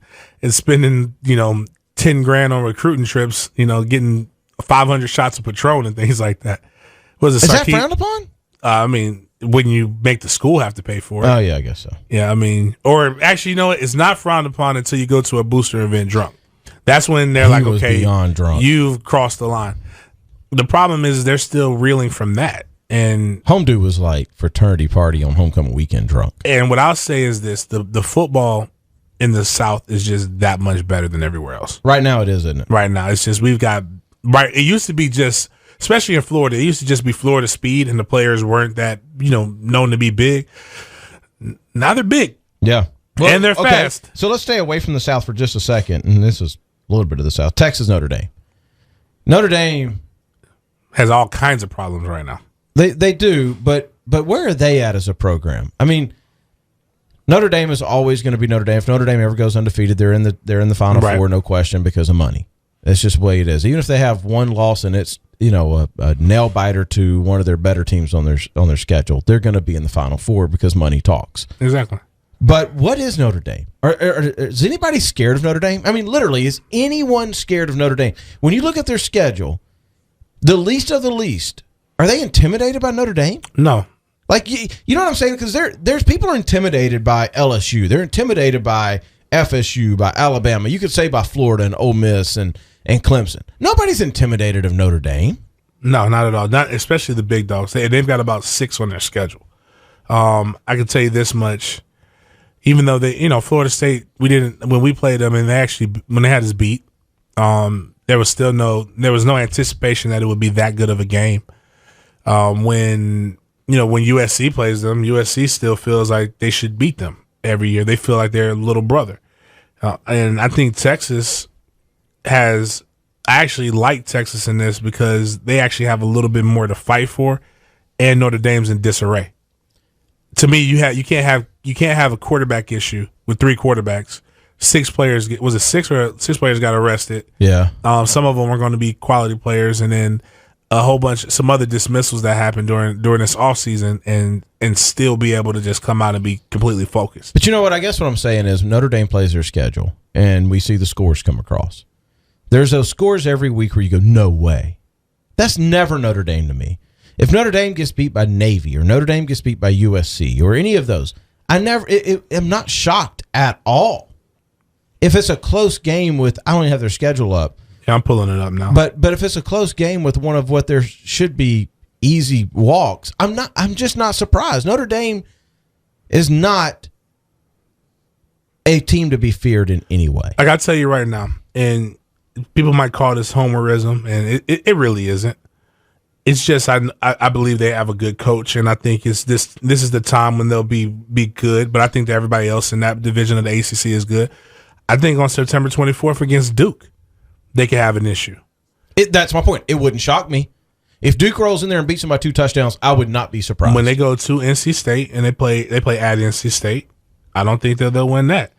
spending, $10,000 on recruiting trips, getting 500 shots of Patron and things like that. Is that frowned upon? When you make the school have to pay for it. Oh, yeah, I guess so. Yeah, or actually, it's not frowned upon until you go to a booster event drunk. That's when they're like, okay, beyond drunk. You've crossed the line. The problem is they're still reeling from that. And Home Dude was like fraternity party on homecoming weekend drunk. And what I'll say is this: the football in the South is just that much better than everywhere else. Right now, it is, isn't it? Right now, it's just we've got right. It used to be just, especially in Florida, it used to just be Florida speed, and the players weren't that known to be big. Now they're big, yeah, and they're fast. So let's stay away from the South for just a second, and this is a little bit of the South. Texas, Notre Dame. Notre Dame has all kinds of problems right now. They do, but where are they at as a program? I mean, Notre Dame is always going to be Notre Dame. If Notre Dame ever goes undefeated, they're in the Final Four, no question, because of money. That's just the way it is. Even if they have one loss and it's a nail biter to one of their better teams on their schedule, they're going to be in the Final Four because money talks. Exactly. But what is Notre Dame? Is anybody scared of Notre Dame? I mean, literally, is anyone scared of Notre Dame? When you look at their schedule, the least of the least. Are they intimidated by Notre Dame? No. Like, you know what I'm saying? Because there's people are intimidated by LSU. They're intimidated by FSU, by Alabama. You could say by Florida and Ole Miss and Clemson. Nobody's intimidated of Notre Dame. No, not at all. Not especially the big dogs. They've got about 6 on their schedule. I can tell you this much. Even though Florida State, when we played them and when they had us beat, there was no anticipation that it would be that good of a game. When USC plays them, USC still feels like they should beat them every year. They feel like they're a little brother. And I think Texas I actually like Texas in this because they actually have a little bit more to fight for, and Notre Dame's in disarray. To me, you can't have a quarterback issue with 3 quarterbacks. 6 players, was it 6 or 6 players got arrested? Yeah. Some of them are going to be quality players, and then some other dismissals that happened during this offseason and still be able to just come out and be completely focused. But you know what? I guess what I'm saying is Notre Dame plays their schedule, and we see the scores come across. There's those scores every week where you go, no way. That's never Notre Dame to me. If Notre Dame gets beat by Navy or Notre Dame gets beat by USC or any of those, I'm not shocked at all. If it's a close game I don't even have their schedule up, Yeah, I'm pulling it up now. But if it's a close game with one of what there should be easy walks, I'm just not surprised. Notre Dame is not a team to be feared in any way. I got to tell you right now, and people might call this homerism, and it really isn't. It's just I believe they have a good coach, and I think it's this is the time when they'll be good. But I think that everybody else in that division of the ACC is good. I think on September 24th against Duke, they could have an issue. That's my point. It wouldn't shock me. If Duke rolls in there and beats them by 2 touchdowns, I would not be surprised. When they go to NC State and they play at NC State, I don't think that they'll win that.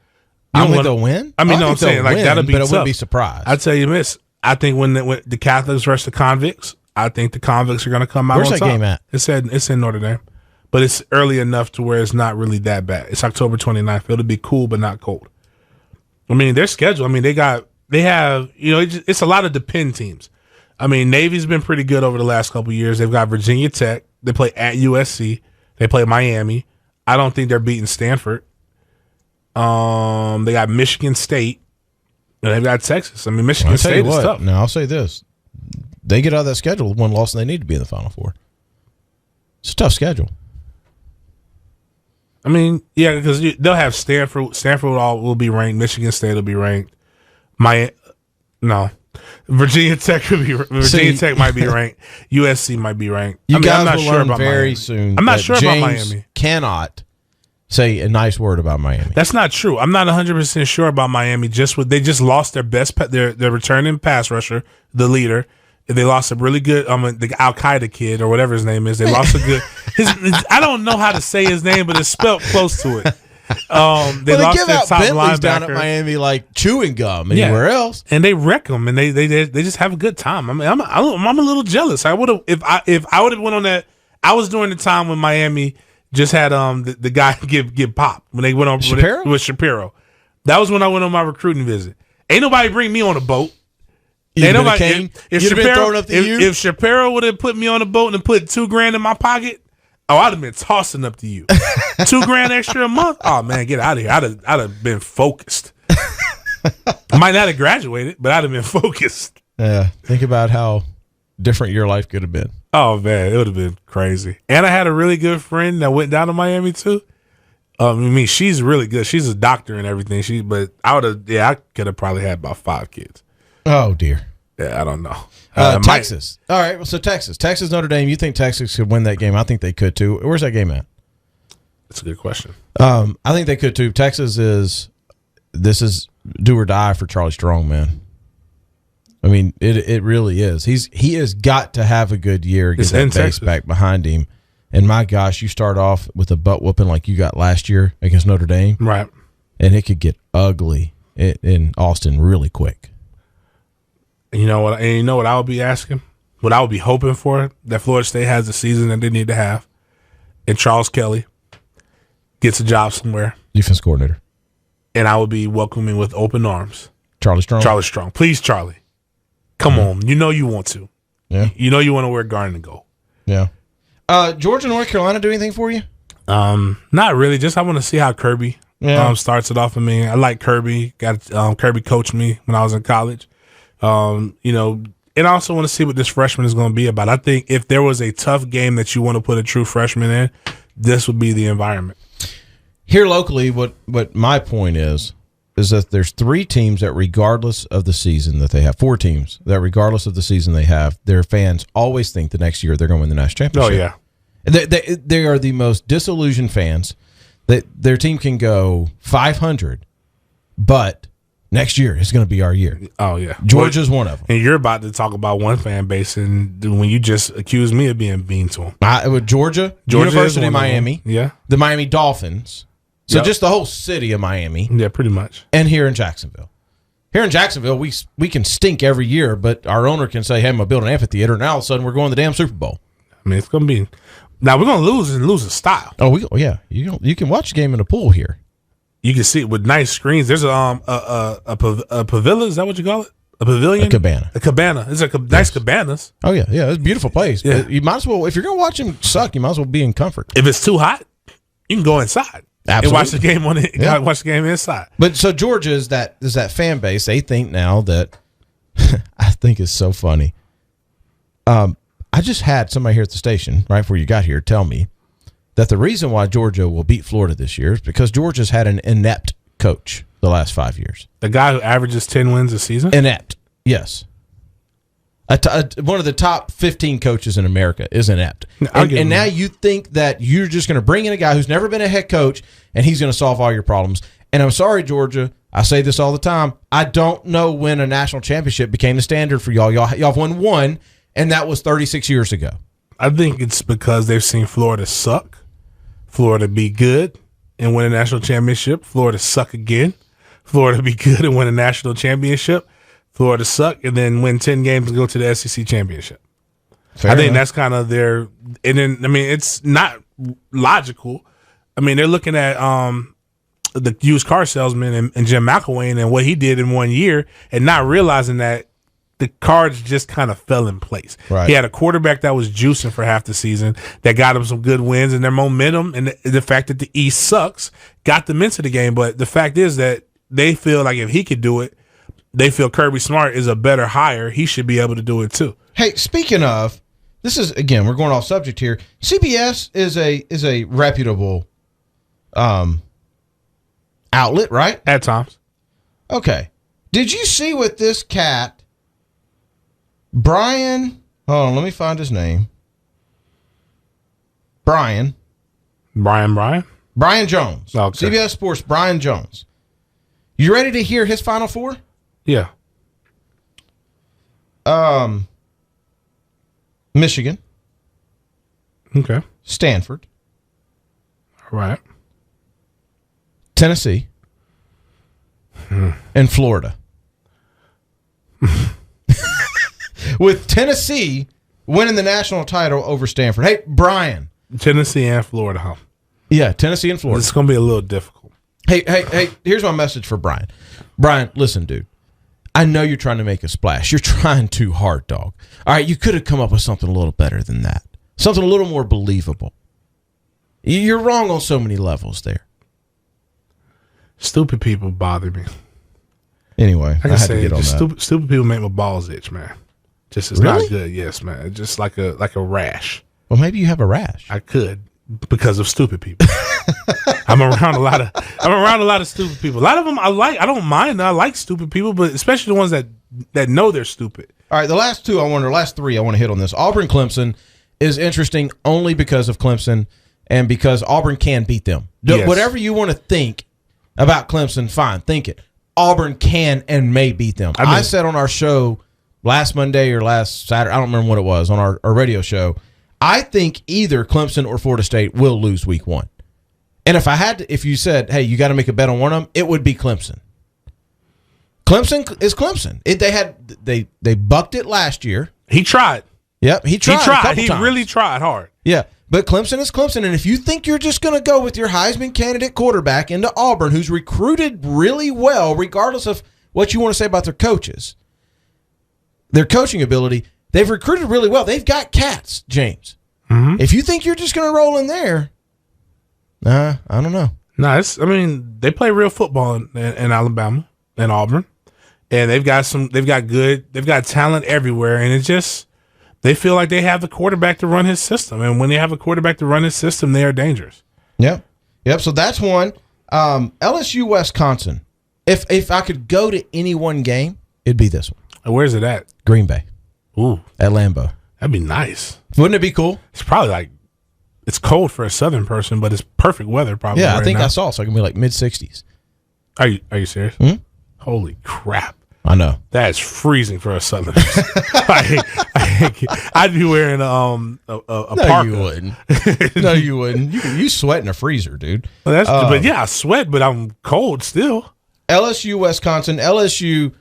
You don't think they'll win? I mean, no, I'm saying like that'll be but tough. I wouldn't be surprised. I tell you this, I think when the Catholics versus the Convicts, I think the Convicts are going to come out. Where's on that top. game at? It's in Notre Dame, but it's early enough to where it's not really that bad. It's October 29th. It'll be cool, but not cold. I mean, their schedule. I mean, they have it's a lot of depend teams. I mean, Navy's been pretty good over the last couple of years. They've got Virginia Tech. They play at USC. They play Miami. I don't think they're beating Stanford. They got Michigan State. And they've got Texas. I mean, Michigan State is tough. Now, I'll say this. They get out of that schedule with one loss and they need to be in the Final Four. It's a tough schedule. I mean, yeah, because they'll have Stanford. Stanford will be ranked. Michigan State will be ranked. Virginia Tech could be. Tech might be ranked. USC might be ranked. I'm not will sure learn about very Miami. soon. I'm not sure James about Miami. Cannot say a nice word about Miami. That's not true. I'm not 100% sure about Miami. They just lost their returning pass rusher, the leader. They lost a really good the Al Qaeda kid or whatever his name is. They lost a good. I don't know how to say his name, but it's spelled close to it. They lost give their out top Bentleys linebacker down at Miami like chewing gum anywhere else, and they wreck them, and they just have a good time. I mean, I'm a little jealous. I would have if I would have went on that. I was during the time when Miami just had the guy get popped when they went on with Shapiro. That was when I went on my recruiting visit. Ain't nobody bring me on a boat. Ain't nobody. If Shapiro would have put me on a boat and put $2,000 in my pocket, I'd have been tossing up to you. $2,000 extra a month. Oh man, get out of here. I'd have been focused. I might not have graduated, but I'd have been focused. Yeah. Think about how different your life could have been. Oh man, it would have been crazy. And I had a really good friend that went down to Miami too. I mean, she's really good. She's a doctor and everything. I could have probably had about 5 kids. Oh dear. Yeah, I don't know. Texas. All right. Well, so Texas, Notre Dame. You think Texas could win that game? I think they could too. Where's that game at? That's a good question. I think they could too. Texas is do or die for Charlie Strong, man. I mean, it really is. He has got to have a good year, get that base back behind him. And my gosh, you start off with a butt whooping like you got last year against Notre Dame, right? And it could get ugly in Austin really quick. And you know what? And you know what I would be asking? What I would be hoping for? That Florida State has the season that they need to have, and Charles Kelly gets a job somewhere, defense coordinator, and I would be welcoming with open arms. Charlie Strong, please, Charlie, come on. You know you want to. Yeah. You know you want to wear garden and gold. Yeah. Georgia, North Carolina, do anything for you? Not really. Just I want to see how Kirby starts it off for me. I like Kirby. Kirby coached me when I was in college. And I also want to see what this freshman is going to be about. I think if there was a tough game that you want to put a true freshman in, this would be the environment. Here locally, what my point is that there's 3 teams that regardless of the season that they have, 4 teams that regardless of the season they have, their fans always think the next year they're going to win the national championship. Oh, yeah. They are the most disillusioned fans. That their team can go 500, but next year is going to be our year. Oh, yeah. Georgia's one of them. And you're about to talk about one fan base, and when you just accused me of being mean to them. With Georgia University of Miami, yeah, the Miami Dolphins. So just the whole city of Miami. Yeah, pretty much. And here in Jacksonville. Here in Jacksonville, we can stink every year, but our owner can say, hey, I'm going to build an amphitheater, and now all of a sudden we're going to the damn Super Bowl. I mean, it's going to be – now we're going to lose in style. Oh, yeah. You can watch the game in the pool here. You can see it with nice screens. There's a pavilion. Is that what you call it? A pavilion? A cabana. A cabana. It's nice cabanas. Oh, yeah. Yeah, it's a beautiful place. Yeah. You might as well – if you're going to watch them suck, you might as well be in comfort. If it's too hot, you can go inside. Absolutely. And watch the game on it. Yeah. Watch the game inside. But so Georgia is that fan base. They think now that, I think is so funny. I just had somebody here at the station, right before you got here, tell me that the reason why Georgia will beat Florida this year is because Georgia's had an inept coach the last 5 years. The guy who averages 10 wins a season? Inept, yes. One of the top 15 coaches in America is inept. And now you think that you're just going to bring in a guy who's never been a head coach and he's going to solve all your problems. And I'm sorry, Georgia, I say this all the time. I don't know when a national championship became the standard for y'all. Y'all have won one, and that was 36 years ago. I think it's because they've seen Florida suck, Florida be good and win a national championship, Florida suck again, Florida be good and win a national championship, Florida suck, and then win 10 games and go to the SEC championship. Fair I think enough. that's kind of their – and then, I mean, it's not logical. I mean, they're looking at the used car salesman and Jim McElwain and what he did in 1 year and not realizing that the cards just kind of fell in place. Right. He had a quarterback that was juicing for half the season that got him some good wins, and their momentum and the fact that the East sucks got them into the game. But the fact is that they feel like if he could do it, they feel Kirby Smart is a better hire. He should be able to do it too. Hey, speaking of, this is, again, we're going off subject here. CBS is a reputable outlet, right? At times. Okay. Did you see what this cat, Brian, hold on, let me find his name. Brian Jones. Okay. CBS Sports, Brian Jones. You ready to hear his Final Four? Yeah. Michigan, Okay. Stanford, All right. Tennessee, and Florida. With Tennessee winning the national title over Stanford. Hey, Brian. Tennessee and Florida, huh? Yeah, Tennessee and Florida. It's going to be a little difficult. Hey, here's my message for Brian. Brian, listen, dude. I know you're trying to make a splash. You're trying too hard, dog. All right, you could have come up with something a little better than that. Something a little more believable. You're wrong on so many levels there. Stupid people bother me. Anyway, I had to get on that. Stupid people make my balls itch, man. Just it's Really? not good. Yes, man. Just like a rash. Well, maybe you have a rash. I could because of stupid people. I'm around a lot of stupid people. A lot of them I like. I don't mind. I like stupid people, but especially the ones that know they're stupid. All right, the last three I want to hit on this. Auburn Clemson is interesting only because of Clemson and because Auburn can beat them. Yes. Whatever you want to think about Clemson, fine, think it. Auburn can and may beat them. I said on our show last Monday or last Saturday, I don't remember what it was, on our radio show, I think either Clemson or Florida State will lose week one. And if you said, hey, you got to make a bet on one of them, it would be Clemson. Clemson is Clemson. They bucked it last year. He tried. Yep, he tried. He really tried hard. Yeah, but Clemson is Clemson, and if you think you're just going to go with your Heisman candidate quarterback into Auburn, who's recruited really well, regardless of what you want to say about their coaches, their coaching ability, they've recruited really well. They've got cats, James. Mm-hmm. If you think you're just going to roll in there, I don't know. They play real football in Alabama and Auburn, and they've got talent everywhere, and it's just they feel like they have the quarterback to run his system, and when they have a quarterback to run his system, they are dangerous. Yep. So that's one. LSU Wisconsin. If I could go to any one game, it'd be this one. Where's it at? Green Bay. Ooh, at Lambeau. That'd be nice. Wouldn't it be cool? It's probably it's cold for a southern person, but it's perfect weather probably. Yeah, right I think now. I saw it's going to be like mid-60s. Are you serious? Hmm? Holy crap. I know. That's freezing for a southerner. I'd be wearing a parka. No, you wouldn't. No, you wouldn't. You sweat in a freezer, dude. Well, but yeah, I sweat, but I'm cold still. LSU, Wisconsin. LSU,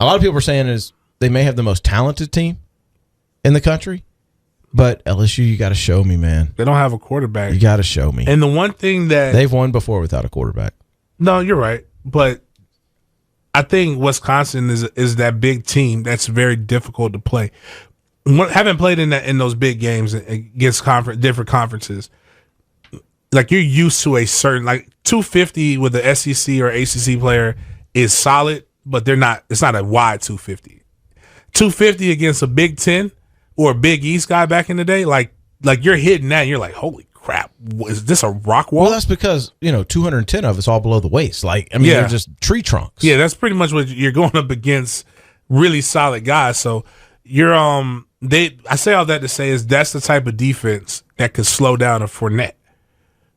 a lot of people are saying is they may have the most talented team in the country, but LSU, you got to show me, man. They don't have a quarterback. You got to show me. And the one thing that they've won before without a quarterback. No, you're right, but I think Wisconsin is that big team that's very difficult to play. Having played in those big games against different conferences, like you're used to a certain 250 with the SEC or ACC player is solid, but they're not. It's not a wide 250. 250 against a Big Ten or a Big East guy back in the day, like you're hitting that, and you're like, holy crap, is this a rock wall? Well, that's because 210 of it's all below the waist. They're just tree trunks. Yeah, that's pretty much what you're going up against. Really solid guys. So you're I say all that to say is that's the type of defense that could slow down a Fournette.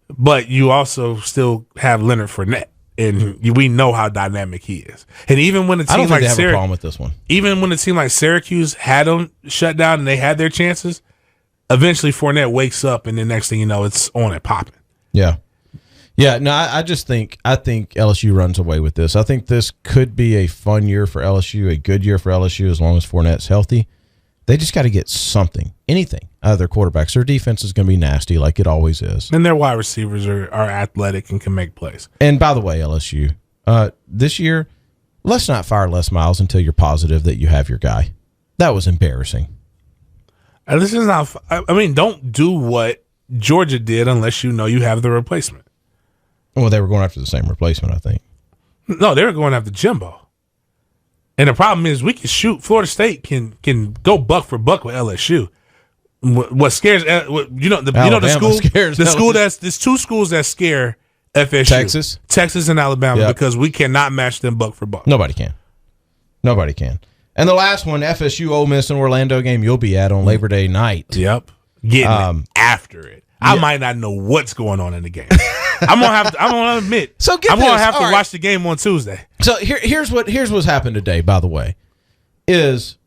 But you also still have Leonard Fournette, and we know how dynamic he is. And even when a team I don't think like they have a problem with this one. Even when a team like Syracuse had them shut down and they had their chances, eventually Fournette wakes up, and the next thing you know, it's on and popping. Yeah. Yeah, no, I think LSU runs away with this. I think this could be a fun year for LSU, a good year for LSU as long as Fournette's healthy. They just got to get something, anything out of their quarterbacks. Their defense is going to be nasty like it always is. And their wide receivers are athletic and can make plays. And by the way, LSU, this year, let's not fire Les Miles until you're positive that you have your guy. That was embarrassing. This is not. Don't do what Georgia did unless you know you have the replacement. Well, they were going after the same replacement, I think. No, they were going after Jimbo. And the problem is we can shoot. Florida State can go buck for buck with LSU. What scares there's two schools that scare FSU. Texas and Alabama, because we cannot match them buck for buck. Nobody can. And the last one, FSU, Ole Miss, and Orlando game you'll be at on Labor Day night. Yep, getting after it. I might not know what's going on in the game. I'm gonna admit. So I'm gonna have to watch the game on Tuesday. So here's what's happened today. By the way, is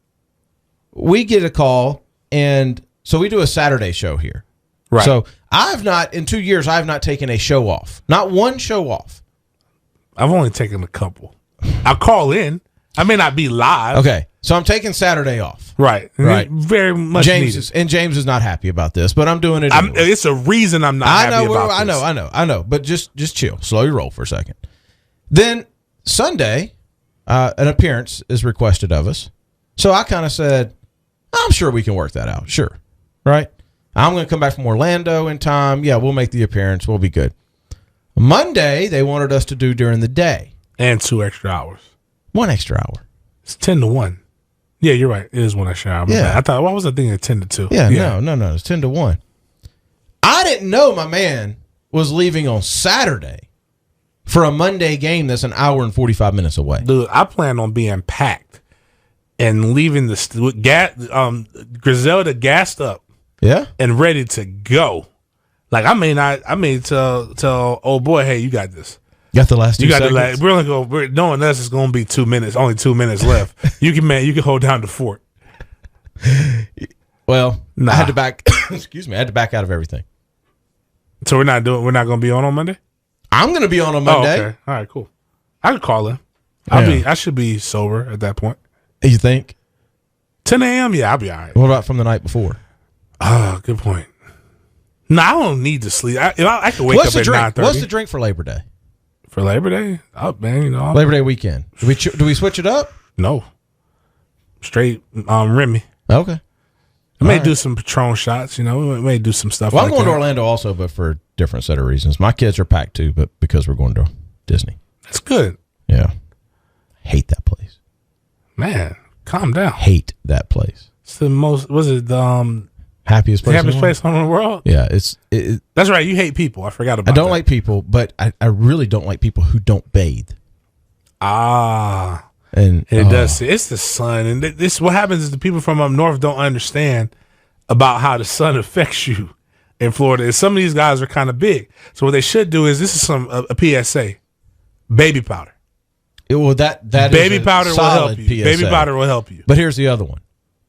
we get a call, and so we do a Saturday show here. Right. So in 2 years I have not taken a show off. Not one show off. I've only taken a couple. I'll call in. I may not be live. Okay. So I'm taking Saturday off. Right. Very much needed. James is not happy about this, but I'm doing it anyway. It's a reason I'm not happy about this. I know. But just chill. Slow your roll for a second. Then Sunday, an appearance is requested of us. So I kind of said, I'm sure we can work that out. Sure. Right? I'm going to come back from Orlando in time. Yeah, we'll make the appearance. We'll be good. Monday, they wanted us to do during the day. And 2 extra hours. 1 extra hour. It's 10 to 1. Yeah, you're right. It is 1 extra hour. Yeah. Why was I thinking 10 to 2? Yeah. No. It's 10 to 1. I didn't know my man was leaving on Saturday for a Monday game that's an hour and 45 minutes away. Dude, I plan on being packed and leaving Griselda gassed up. Yeah. And ready to go. Like I may tell old boy, hey, you got this. Got the last 2 seconds. We're knowing this is going to be 2 minutes. Only 2 minutes left. You can hold down the fort. Well, I had to back. Excuse me. I had to back out of everything. So we're not going to be on Monday. I'm going to be on Monday. Oh, okay. All right. Cool. I could call him. I should be sober at that point. You think? 10 a.m. Yeah, I'll be all right. What about from the night before? Good point. No, I don't need to sleep. I can wake up at 9:30. What's the drink for Labor Day? For Labor Day? Oh, man, Labor Day weekend. Do we switch it up? No. Straight Remy. Okay. I may do some Patron shots, we may do some stuff I'm like going that. to Orlando also, but for a different set of reasons. My kids are packed too, but because we're going to Disney. That's good. Yeah. Hate that place. Man, calm down. Hate that place. It's the most, happiest place in the world? Yeah. That's right. You hate people. I forgot about that. I don't like people, but I really don't like people who don't bathe. And it does. It's the sun. And this what happens is the people from up north don't understand about how the sun affects you in Florida. And some of these guys are kind of big. So what they should do is, this is a PSA. Baby powder. That baby is powder will help you. PSA. Baby powder will help you. But here's the other one.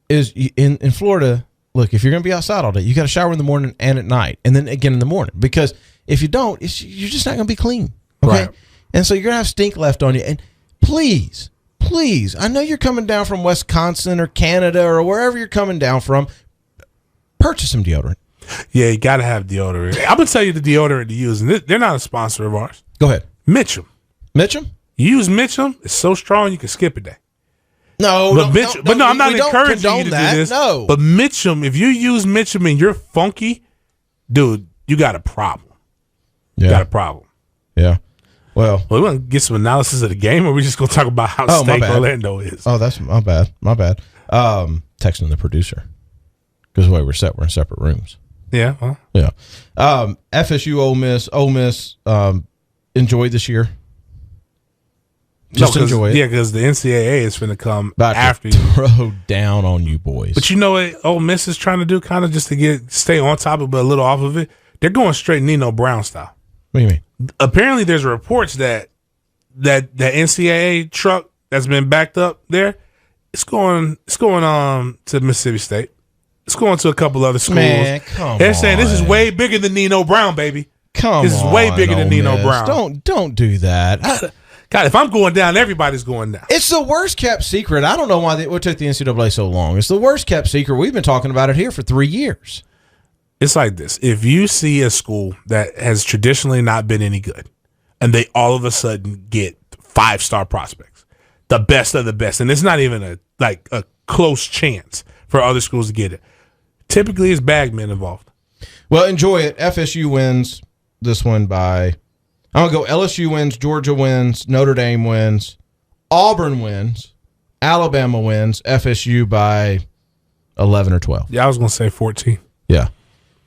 Is in Florida, look, if you're going to be outside all day, you got to shower in the morning and at night, and then again in the morning. Because if you don't, you're just not going to be clean. Okay? Right. And so you're going to have stink left on you. And please, I know you're coming down from Wisconsin or Canada or wherever you're coming down from, purchase some deodorant. Yeah, you got to have deodorant. I'm going to tell you the deodorant to use. And they're not a sponsor of ours. Go ahead. Mitchum. Mitchum? You use Mitchum. It's so strong you can skip a day. No, I'm not encouraging you to do this. No. But Mitchum, if you use Mitchum and you're funky, dude, you got a problem. Yeah. You got a problem. Yeah. Well, we want to get some analysis of the game, or we just going to talk about how stank Orlando is? Oh, that's my bad. Texting the producer because the way we're in separate rooms. Yeah. Well. Yeah. FSU, Ole Miss enjoyed this year. Just enjoy it. Yeah, because the NCAA is going to come after you. Throw down on you boys. But you know what Ole Miss is trying to do, kind of just to stay on top of it, but a little off of it? They're going straight Nino Brown style. What do you mean? Apparently, there's reports that NCAA truck that's been backed up there, it's going to Mississippi State. It's going to a couple other schools. Man, come They're saying this is way bigger than Nino Brown, baby. This is way bigger than Nino Brown. Don't do that. God, if I'm going down, everybody's going down. It's the worst kept secret. I don't know why it took the NCAA so long. It's the worst kept secret. We've been talking about it here for 3 years. It's like this. If you see a school that has traditionally not been any good, and they all of a sudden get 5-star prospects, the best of the best, and it's not even a close chance for other schools to get it. Typically, it's bagmen involved. Well, enjoy it. FSU wins this one by... I'm going to go LSU wins, Georgia wins, Notre Dame wins, Auburn wins, Alabama wins, FSU by 11 or 12. Yeah, I was going to say 14. Yeah.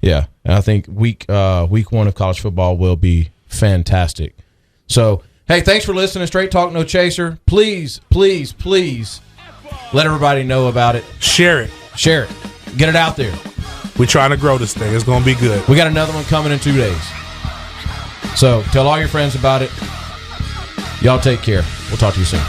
Yeah. And I think week 1 of college football will be fantastic. So, hey, thanks for listening. Straight Talk, No Chaser. Please, please, please let everybody know about it. Share it. Get it out there. We're trying to grow this thing. It's going to be good. We got another one coming in 2 days. So tell all your friends about it. Y'all take care. We'll talk to you soon.